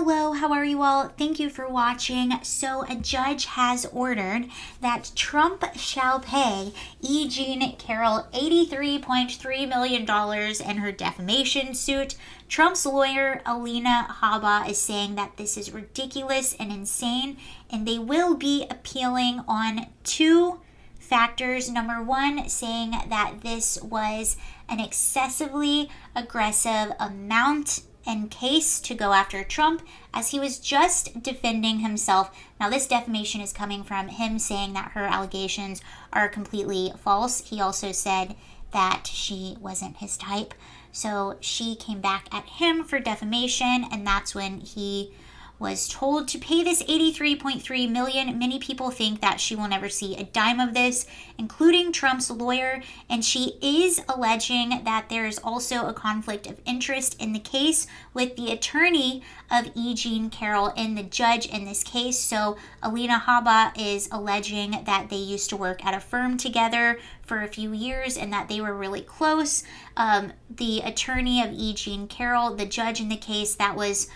Hello, how are you all? Thank you for watching. So a judge has ordered that Trump shall pay E. Jean Carroll $83.3 million in her defamation suit. Trump's lawyer, Alina Habba, is saying that this is ridiculous and insane, and they will be appealing on two factors. Number one, saying that this was an excessively aggressive amount and case to go after Trump as he was just defending himself. Now, this defamation is coming from him saying that her allegations are completely false. He also said that she wasn't his type. So she came back at him for defamation, and that's when he was told to pay this $83.3 million. Many people think that she will never see a dime of this, including Trump's lawyer, and she is alleging that there is also a conflict of interest in the case with the attorney of E. Jean Carroll and the judge in this case. So Alina Habba is alleging that they used to work at a firm together for a few years and that they were really close. The attorney of E. Jean Carroll, the judge in the case, that was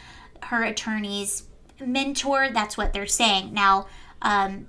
her attorney's mentor. That's what they're saying. Now,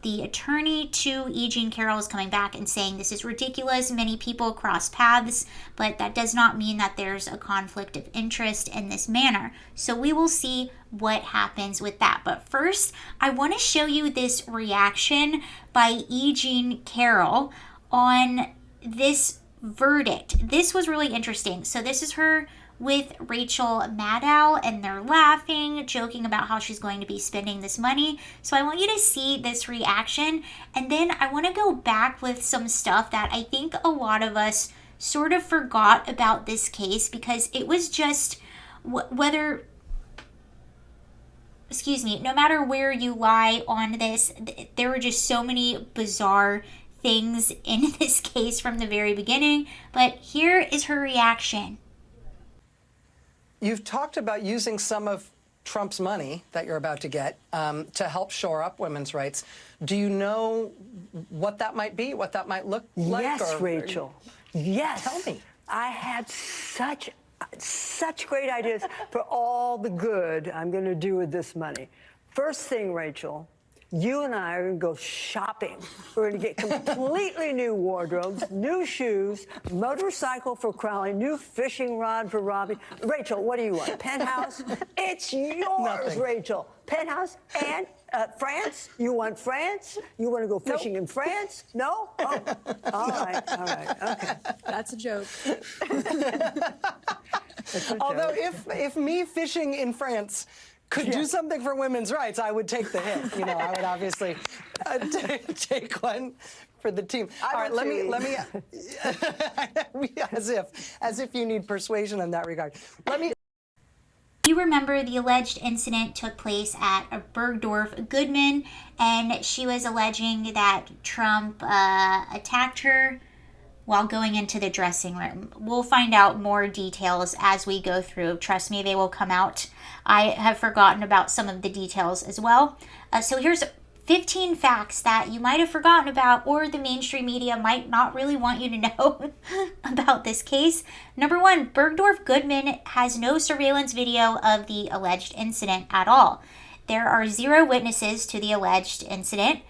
the attorney to E. Jean Carroll is coming back and saying this is ridiculous. Many people cross paths, but that does not mean that there's a conflict of interest in this manner. So we will see what happens with that. But first, I want to show you this reaction by E. Jean Carroll on this verdict. This was really interesting. So this is her with Rachel Maddow, and they're laughing, joking about how she's going to be spending this money. So I want you to see this reaction, and then I want to go back with some stuff that I think a lot of us sort of forgot about this case, because it was just no matter where you lie on this, there were just so many bizarre things in this case from the very beginning. But here is her reaction. You've talked about using some of Trump's money that you're about to get to help shore up women's rights. Do you know what that might be, what that might look like? Yes, Rachel. Yes. Tell me. I had such great ideas for all the good I'm going to do with this money. First thing, Rachel, you and I are going to go shopping. We're going to get completely new wardrobes, new shoes, motorcycle for Crowley, new fishing rod for Robbie. Rachel, what do you want? Penthouse? It's yours, Nothing. Rachel. Penthouse and France? You want France? You want to go fishing in France? No? Oh, all right, okay. That's a joke. Although if me fishing in France could do something for women's rights, I would take the hit. You know, I would obviously take one for the team. All right, let me as if you need persuasion in that regard. You remember the alleged incident took place at a Bergdorf Goodman, and she was alleging that Trump attacked her while going into the dressing room. We'll find out more details as we go through. Trust me, they will come out. I have forgotten about some of the details as well. So here's 15 facts that you might have forgotten about, or the mainstream media might not really want you to know about this case. Number one, Bergdorf Goodman has no surveillance video of the alleged incident at all. There are 0 witnesses to the alleged incident.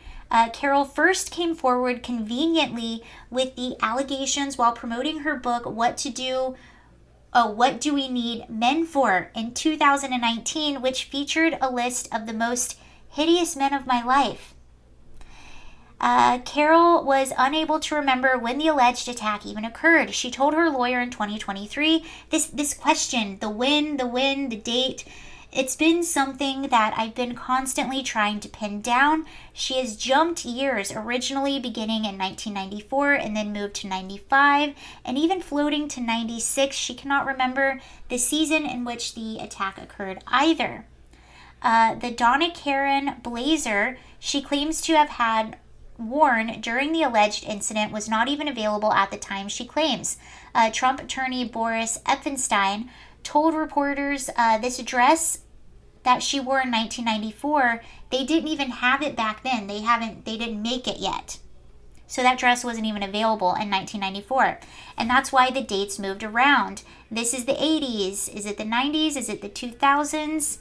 Carroll first came forward conveniently with the allegations while promoting her book, What Do We Need Men For, in 2019, which featured a list of the most hideous men of my life. Carroll was unable to remember when the alleged attack even occurred. She told her lawyer in 2023, this question, the when, the date, it's been something that I've been constantly trying to pin down. She has jumped years, originally beginning in 1994 and then moved to 95 and even floating to 96. She cannot remember the season in which the attack occurred either. The Donna Karan blazer she claims to have had worn during the alleged incident was not even available at the time she claims. Trump attorney Boris Epfenstein told reporters this dress that she wore in 1994, they didn't even have it back then. They didn't make it yet. So that dress wasn't even available in 1994. And that's why the dates moved around. This is the 80s. Is it the 90s? Is it the 2000s?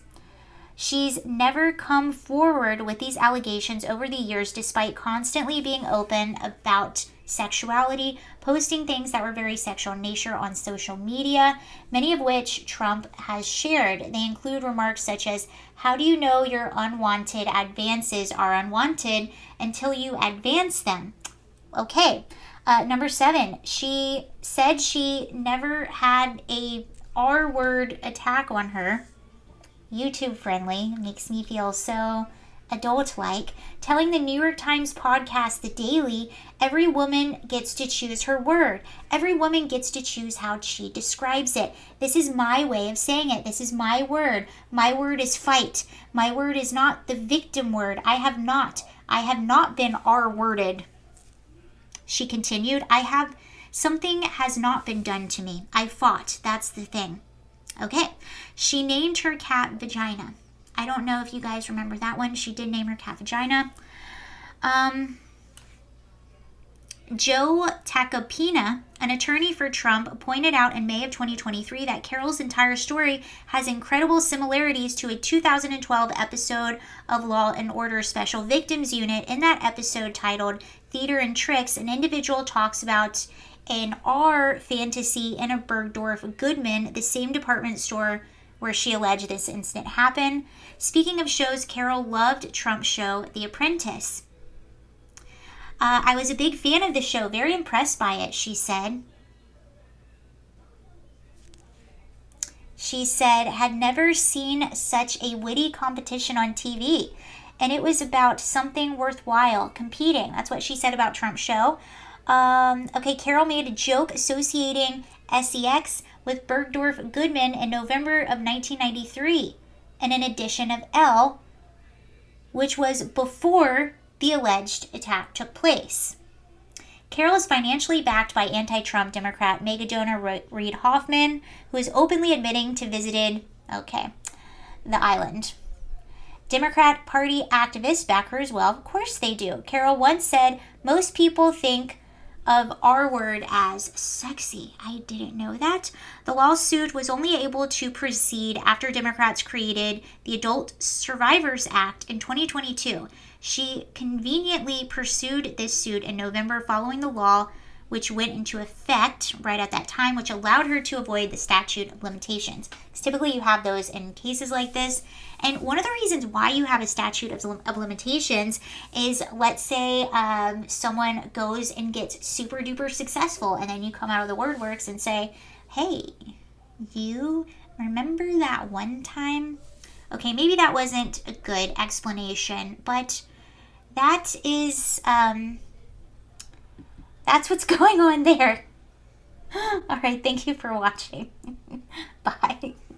She's never come forward with these allegations over the years, despite constantly being open about sexuality, posting things that were very sexual in nature on social media, many of which Trump has shared. They include remarks such as, "How do you know your unwanted advances are unwanted until you advance them?" Okay. Number 7, she said she never had a R-word attack on her. YouTube friendly, makes me feel so adult-like, telling the New York Times podcast The Daily, every woman gets to choose her word. Every woman gets to choose how she describes it. This is my way of saying it. This is my word. My word is fight. My word is not the victim word. I have not been R-worded. She continued, something has not been done to me. I fought. That's the thing. Okay. She named her cat Vagina. I don't know if you guys remember that one. She did name her cat Vagina. Joe Tacopina, an attorney for Trump, pointed out in May of 2023 that Carroll's entire story has incredible similarities to a 2012 episode of Law and Order Special Victims Unit. In that episode titled Theater and Tricks, an individual talks about an R fantasy in a Bergdorf Goodman, the same department store where she alleged this incident happened. Speaking of shows, Carroll loved Trump's show, The Apprentice. I was a big fan of the show, very impressed by it, she said. She said, had never seen such a witty competition on TV. And it was about something worthwhile, competing. That's what she said about Trump's show. Okay, Carroll made a joke associating SEX with Bergdorf Goodman in November of 1993 in an edition of Elle, which was before the alleged attack took place. Carroll is financially backed by anti-Trump Democrat mega donor Reid Hoffman, who is openly admitting to visited, the island. Democrat Party activists back her as well. Of course they do. Carroll once said, most people think of R word as sexy. I didn't know that. The lawsuit was only able to proceed after Democrats created the Adult Survivors Act in 2022. She conveniently pursued this suit in November following the law, which went into effect right at that time, which allowed her to avoid the statute of limitations. Because typically you have those in cases like this. And one of the reasons why you have a statute of limitations is, let's say someone goes and gets super duper successful, and then you come out of the WordWorks and say, hey, you remember that one time? Okay, maybe that wasn't a good explanation, but that is, that's what's going on there. All right, thank you for watching. Bye.